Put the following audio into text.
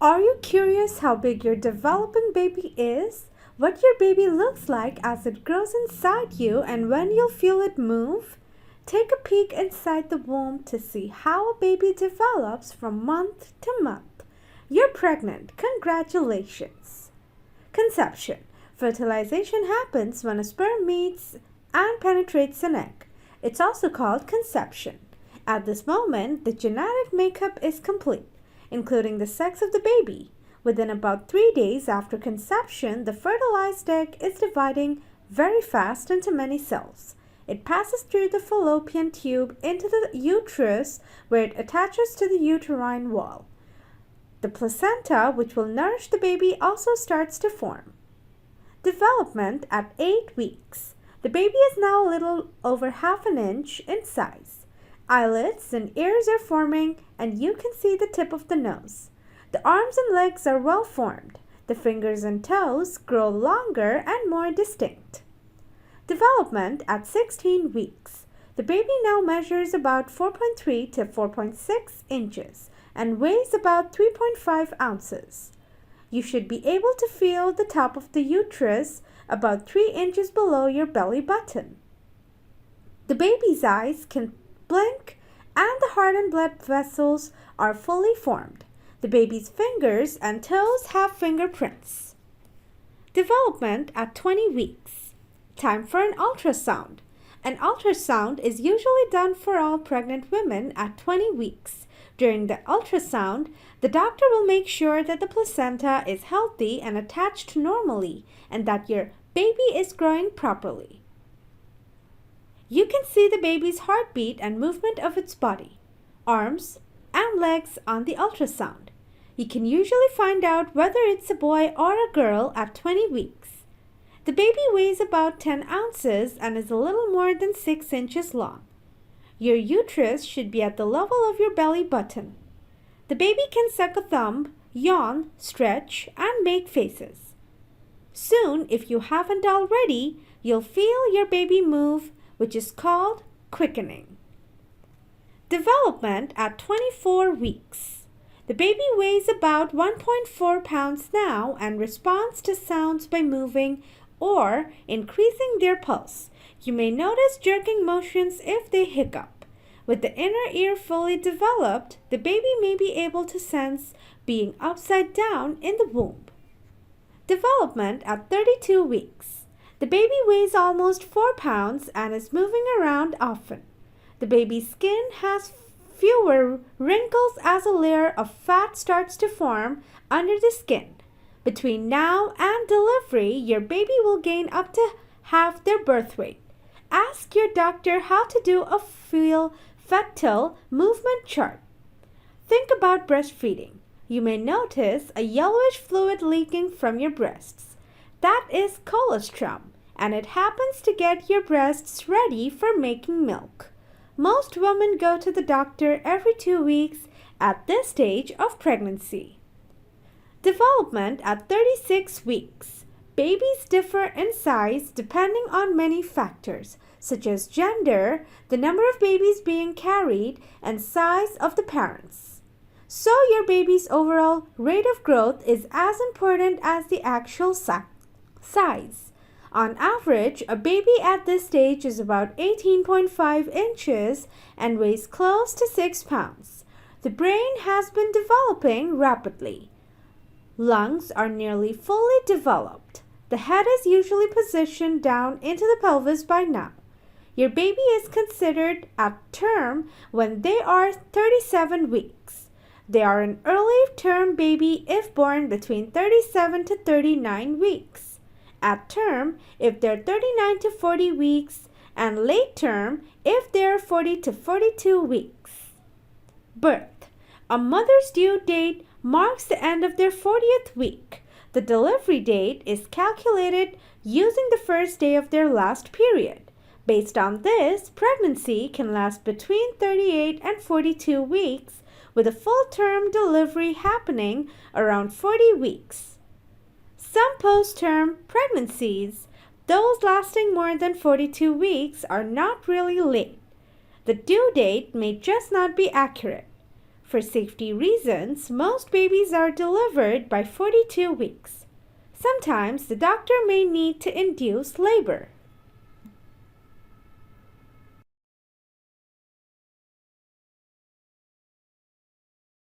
Are you curious how big your developing baby is? What your baby looks like as it grows inside you and when you'll feel it move? Take a peek inside the womb to see how a baby develops from month to month. You're pregnant. Congratulations. Conception. Fertilization happens when a sperm meets and penetrates an egg. It's also called conception. At this moment, the genetic makeup is complete, including the sex of the baby. Within about 3 days after conception, the fertilized egg is dividing very fast into many cells. It passes through the fallopian tube into the uterus, where it attaches to the uterine wall. The placenta, which will nourish the baby, also starts to form. Development at 8 weeks. The baby is now a little over half an inch in size. Eyelids and ears are forming, and you can see the tip of the nose. The arms and legs are well formed. The fingers and toes grow longer and more distinct. Development at 16 weeks. The baby now measures about 4.3 to 4.6 inches and weighs about 3.5 ounces. You should be able to feel the top of the uterus about 3 inches below your belly button. The baby's eyes can blink and the heart and blood vessels are fully formed. The baby's fingers and toes have fingerprints. Development at 20 weeks. Time for an ultrasound. An ultrasound is usually done for all pregnant women at 20 weeks. During the ultrasound, the doctor will make sure that the placenta is healthy and attached normally and that your baby is growing properly. You can see the baby's heartbeat and movement of its body, arms, and legs on the ultrasound. You can usually find out whether it's a boy or a girl at 20 weeks. The baby weighs about 10 ounces and is a little more than 6 inches long. Your uterus should be at the level of your belly button. The baby can suck a thumb, yawn, stretch, and make faces. Soon, if you haven't already, you'll feel your baby move, which is called quickening. Development at 24 weeks. The baby weighs about 1.4 pounds now and responds to sounds by moving or increasing their pulse. You may notice jerking motions if they hiccup. With the inner ear fully developed, the baby may be able to sense being upside down in the womb. Development at 32 weeks. The baby weighs almost 4 pounds and is moving around often. The baby's skin has fewer wrinkles as a layer of fat starts to form under the skin. Between now and delivery, your baby will gain up to half their birth weight. Ask your doctor how to do a fetal movement chart. Think about breastfeeding. You may notice a yellowish fluid leaking from your breasts. That is colostrum, and it happens to get your breasts ready for making milk. Most women go to the doctor every 2 weeks at this stage of pregnancy. Development at 36 weeks. Babies differ in size depending on many factors, such as gender, the number of babies being carried, and size of the parents. So your baby's overall rate of growth is as important as the actual size. On average, a baby at this stage is about 18.5 inches and weighs close to 6 pounds. The brain has been developing rapidly. Lungs are nearly fully developed. The head is usually positioned down into the pelvis by now. Your baby is considered at term when they are 37 weeks. They are an early term baby if born between 37 to 39 weeks. At term if they're 39 to 40 weeks, and late term if they're 40 to 42 weeks. Birth. A mother's due date marks the end of their 40th week. The delivery date is calculated using the first day of their last period. Based on this, pregnancy can last between 38 and 42 weeks, with a full-term delivery happening around 40 weeks. Some post-term pregnancies, those lasting more than 42 weeks, are not really late. The due date may just not be accurate. For safety reasons, most babies are delivered by 42 weeks. Sometimes the doctor may need to induce labor.